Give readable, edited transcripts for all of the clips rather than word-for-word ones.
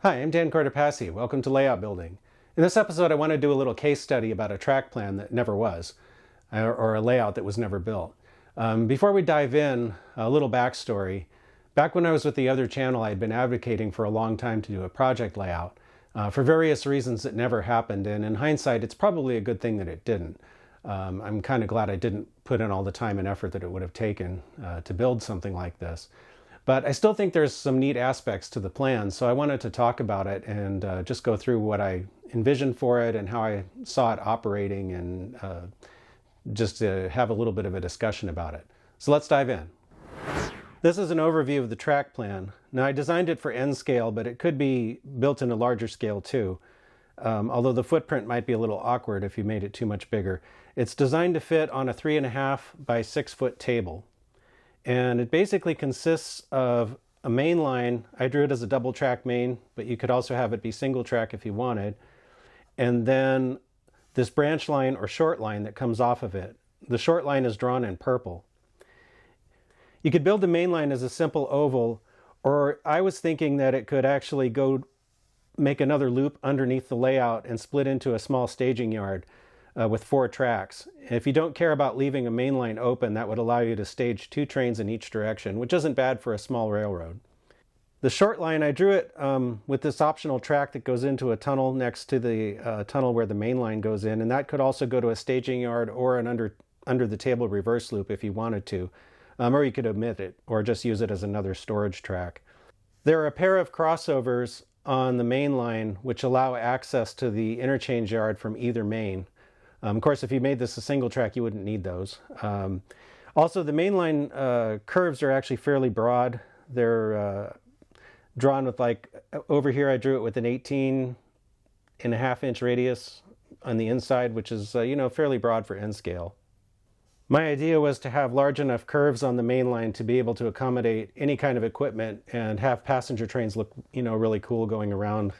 Hi, I'm Dan Cortopassi. Welcome to Layout Building. In this episode, I want to do a little case study about a track plan that never was, or a layout that was never built. Before we dive in, a little backstory. Back when I was with the other channel, I had been advocating for a long time to do a project layout. For various reasons, it never happened, and in hindsight, it's probably a good thing that it didn't. I'm kind of glad I didn't put in all the time and effort that it would have taken to build something like this. But I still think there's some neat aspects to the plan, so I wanted to talk about it and just go through what I envisioned for it and how I saw it operating, and just to have a little bit of a discussion about it. So let's dive in. This is an overview of the track plan. Now, I designed it for N scale, but it could be built in a larger scale too, although the footprint might be a little awkward if you made it too much bigger. It's designed to fit on a 3.5 by 6 foot table. And it basically consists of a main line. I drew it as a double track main, but you could also have it be single track if you wanted. And then this branch line or short line that comes off of it. The short line is drawn in purple. You could build the main line as a simple oval, or I was thinking that it could actually go make another loop underneath the layout and split into a small staging yard with 4 tracks. If you don't care about leaving a main line open, that would allow you to stage 2 trains in each direction, which isn't bad for a small railroad. The short line, I drew it with this optional track that goes into a tunnel next to the tunnel where the main line goes in, and that could also go to a staging yard or an under the table reverse loop if you wanted to, or you could omit it or just use it as another storage track. There are a pair of crossovers on the main line which allow access to the interchange yard from either main. Of course, if you made this a single track, you wouldn't need those. Also, the mainline curves are actually fairly broad. They're drawn with, like, over here I drew it with an 18.5 inch radius on the inside, which is, fairly broad for N scale. My idea was to have large enough curves on the main line to be able to accommodate any kind of equipment and have passenger trains look, really cool going around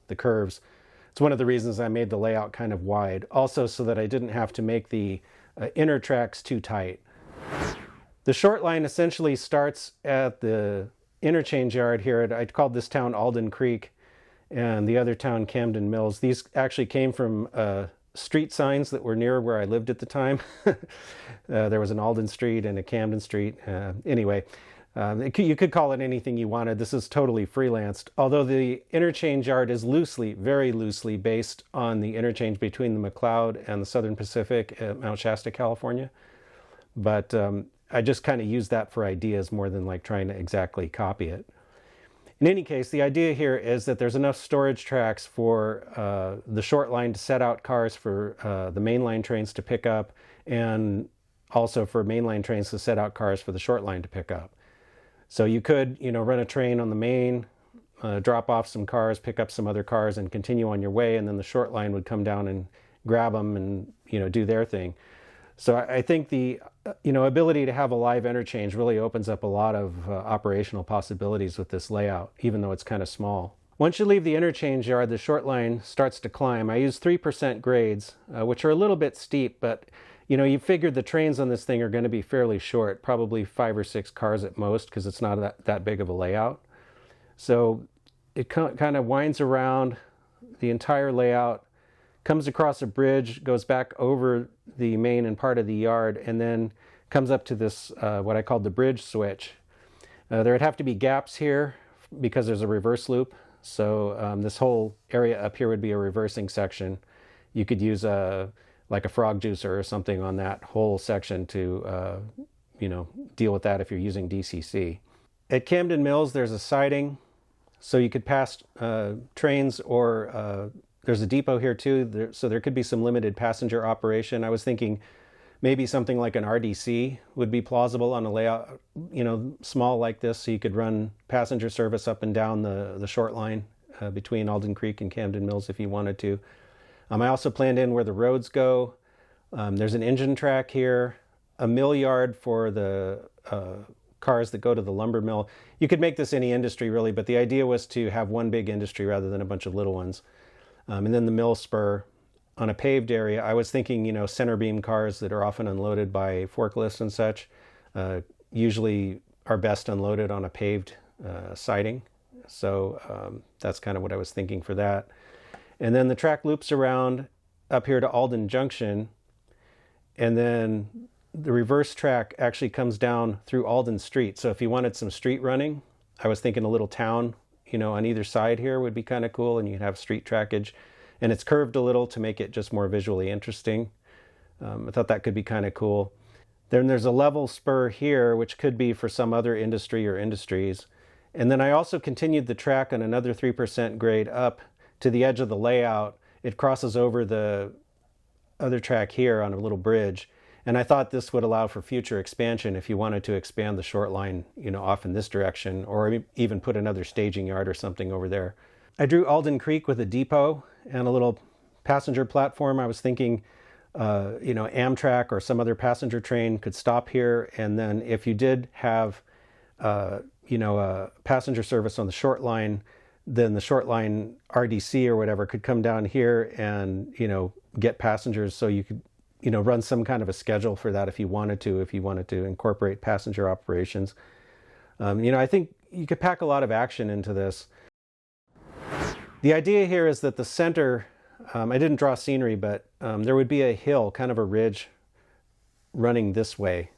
the curves. It's one of the reasons I made the layout kind of wide, also so that I didn't have to make the inner tracks too tight. The short line essentially starts at the interchange yard here. I called this town Alden Creek and the other town Camden Mills. These actually came from street signs that were near where I lived at the time. There was an Alden Street and a Camden Street. Anyway, you could call it anything you wanted. This is totally freelanced, although the interchange yard is very loosely based on the interchange between the McLeod and the Southern Pacific at Mount Shasta, California. But I just kind of used that for ideas more than like trying to exactly copy it. In any case, the idea here is that there's enough storage tracks for the short line to set out cars for the mainline trains to pick up, and also for mainline trains to set out cars for the short line to pick up. So you could, run a train on the main, drop off some cars, pick up some other cars, and continue on your way, and then the short line would come down and grab them and, do their thing. So I think the, ability to have a live interchange really opens up a lot of operational possibilities with this layout, even though it's kind of small. Once you leave the interchange yard, the short line starts to climb. I use 3% grades, which are a little bit steep, but you figured the trains on this thing are going to be fairly short, probably 5 or 6 cars at most, because it's not that big of a layout. So it kind of winds around the entire layout, comes across a bridge, goes back over the main and part of the yard, and then comes up to this, what I called the bridge switch. There would have to be gaps here because there's a reverse loop. So this whole area up here would be a reversing section. You could use like a frog juicer or something on that whole section to, deal with that if you're using DCC. At Camden Mills, there's a siding, so you could pass trains, or there's a depot here too, so there could be some limited passenger operation. I was thinking maybe something like an RDC would be plausible on a layout, small like this, so you could run passenger service up and down the short line between Alden Creek and Camden Mills if you wanted to. I also planned in where the roads go. There's an engine track here, a mill yard for the cars that go to the lumber mill. You could make this any industry really, but the idea was to have one big industry rather than a bunch of little ones. And then the mill spur on a paved area. I was thinking, center beam cars that are often unloaded by forklifts and such, usually are best unloaded on a paved siding. So that's kind of what I was thinking for that. And then the track loops around up here to Alden Junction, and then the reverse track actually comes down through Alden Street. So if you wanted some street running, I was thinking a little town, on either side here would be kind of cool, and you'd have street trackage. And it's curved a little to make it just more visually interesting. I thought that could be kind of cool. Then there's a level spur here, which could be for some other industry or industries. And then I also continued the track on another 3% grade up to the edge of the layout. It crosses over the other track here on a little bridge. And I thought this would allow for future expansion if you wanted to expand the short line, off in this direction, or even put another staging yard or something over there. I drew Alden Creek with a depot and a little passenger platform. I was thinking, Amtrak or some other passenger train could stop here. And then if you did have, a passenger service on the short line, then the short line RDC or whatever could come down here and, get passengers. So you could, run some kind of a schedule for that if you wanted to incorporate passenger operations. I think you could pack a lot of action into this. The idea here is that the center, I didn't draw scenery, but there would be a hill, kind of a ridge running this way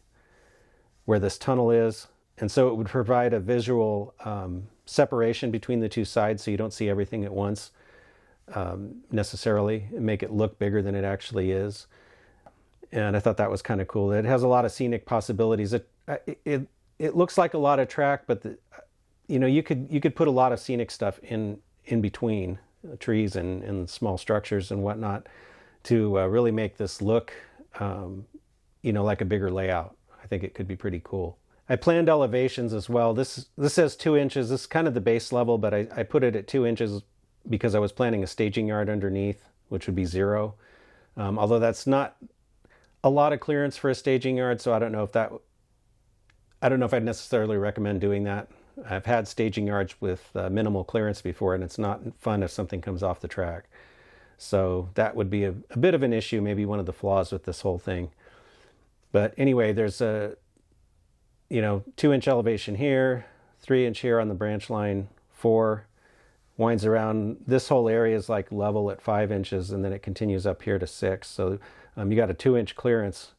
where this tunnel is. And so it would provide a visual separation between the two sides so you don't see everything at once necessarily, and make it look bigger than it actually is. And I thought that was kind of cool. It has a lot of scenic possibilities. It looks like a lot of track, but you could put a lot of scenic stuff in between trees and small structures and whatnot to really make this look, like a bigger layout. I think it could be pretty cool. I planned elevations as well. This says 2 inches. This is kind of the base level, but I put it at 2 inches because I was planning a staging yard underneath, which would be 0. Although that's not a lot of clearance for a staging yard, so I don't know if I'd necessarily recommend doing that. I've had staging yards with minimal clearance before, and it's not fun if something comes off the track. So that would be a bit of an issue, maybe one of the flaws with this whole thing. But anyway, there's a 2-inch elevation here, 3-inch here on the branch line, 4, winds around. This whole area is like level at 5 inches, and then it continues up here to 6. So you got a 2-inch clearance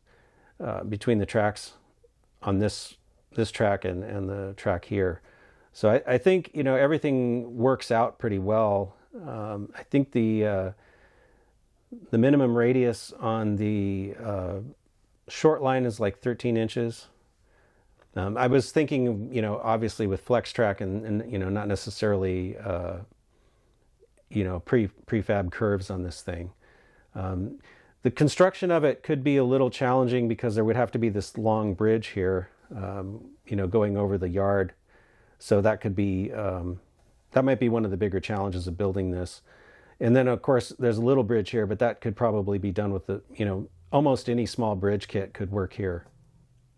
between the tracks on this track and the track here. So I think, everything works out pretty well. I think the minimum radius on the short line is like 13 inches. I was thinking, obviously with flex track and not necessarily, prefab curves on this thing. The construction of it could be a little challenging because there would have to be this long bridge here, going over the yard. So that could be, that might be one of the bigger challenges of building this. And then of course there's a little bridge here, but that could probably be done with almost any small bridge kit could work here.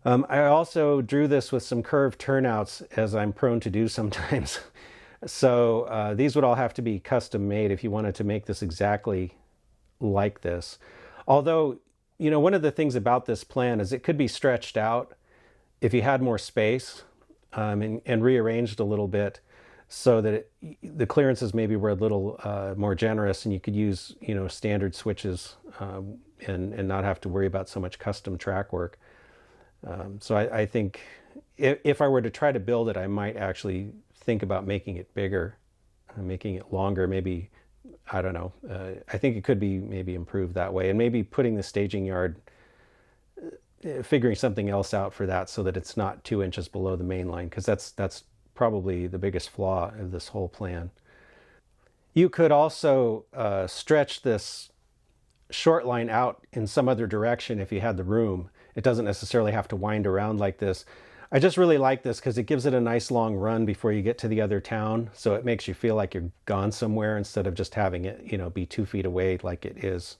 I also drew this with some curved turnouts, as I'm prone to do sometimes. So these would all have to be custom made if you wanted to make this exactly like this. Although, one of the things about this plan is it could be stretched out if you had more space and rearranged a little bit so that the clearances maybe were a little more generous, and you could use, standard switches and not have to worry about so much custom track work. So I think if I were to try to build it, I might actually think about making it bigger, making it longer, maybe, I don't know. I think it could be maybe improved that way, and maybe putting the staging yard, figuring something else out for that so that it's not 2 inches below the main line, because that's probably the biggest flaw of this whole plan. You could also stretch this short line out in some other direction if you had the room. It doesn't necessarily have to wind around like this. I just really like this because it gives it a nice long run before you get to the other town. So it makes you feel like you're gone somewhere instead of just having it, be 2 feet away like it is,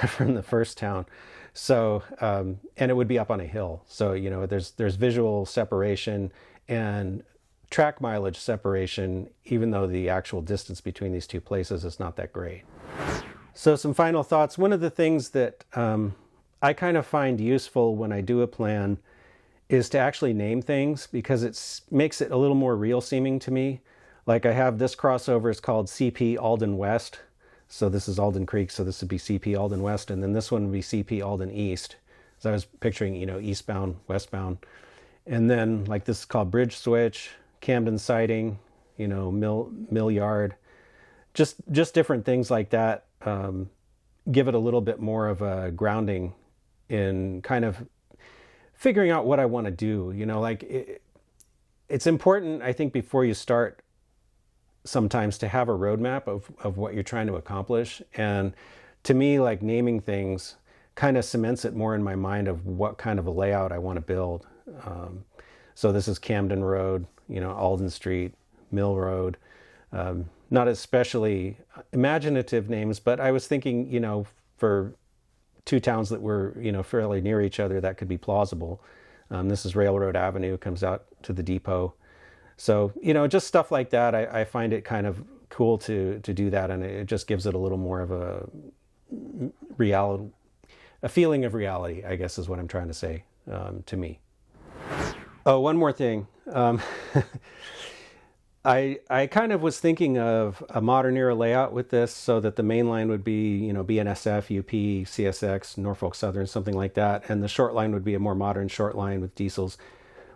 from the first town. So, and it would be up on a hill. So, there's visual separation and track mileage separation, even though the actual distance between these two places is not that great. So some final thoughts. One of the things that I kind of find useful when I do a plan is to actually name things, because it makes it a little more real seeming to me. Like I have this crossover is called CP Alden West. So this is Alden Creek, so this would be CP Alden West, and then this one would be CP Alden East. So I was picturing, eastbound, westbound. And then like this is called Bridge Switch, Camden Siding, Mill Yard. Just different things like that. Give it a little bit more of a grounding in kind of figuring out what I want to do. It's important, I think, before you start sometimes to have a roadmap of what you're trying to accomplish. And to me, like naming things kind of cements it more in my mind of what kind of a layout I want to build. So this is Camden Road, Alden Street, Mill Road. Not especially imaginative names, but I was thinking, for two towns that were, fairly near each other, that could be plausible. This is Railroad Avenue, comes out to the depot. So, just stuff like that. I find it kind of cool to do that, and it just gives it a little more of a reality, a feeling of reality, I guess is what I'm trying to say, to me. Oh, one more thing. I kind of was thinking of a modern era layout with this, so that the main line would be, BNSF, UP, CSX, Norfolk Southern, something like that. And the short line would be a more modern short line with diesels.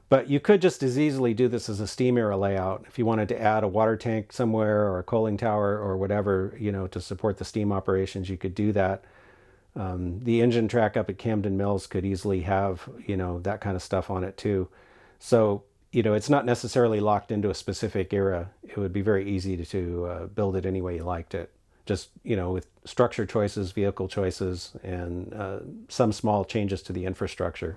But you could just as easily do this as a steam era layout. If you wanted to add a water tank somewhere or a coaling tower or whatever, to support the steam operations, you could do that. The engine track up at Camden Mills could easily have, that kind of stuff on it too. So, it's not necessarily locked into a specific era. It would be very easy to build it any way you liked it. Just, with structure choices, vehicle choices, and some small changes to the infrastructure.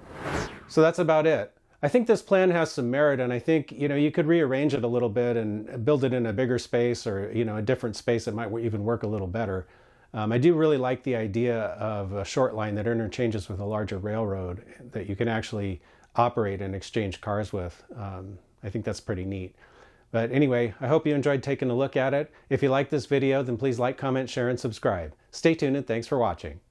So that's about it. I think this plan has some merit, and I think, you could rearrange it a little bit and build it in a bigger space, or, a different space that might even work a little better. I do really like the idea of a short line that interchanges with a larger railroad that you can actually operate and exchange cars with. I think that's pretty neat. But anyway, I hope you enjoyed taking a look at it. If you like this video, then please like, comment, share, and subscribe. Stay tuned, and thanks for watching.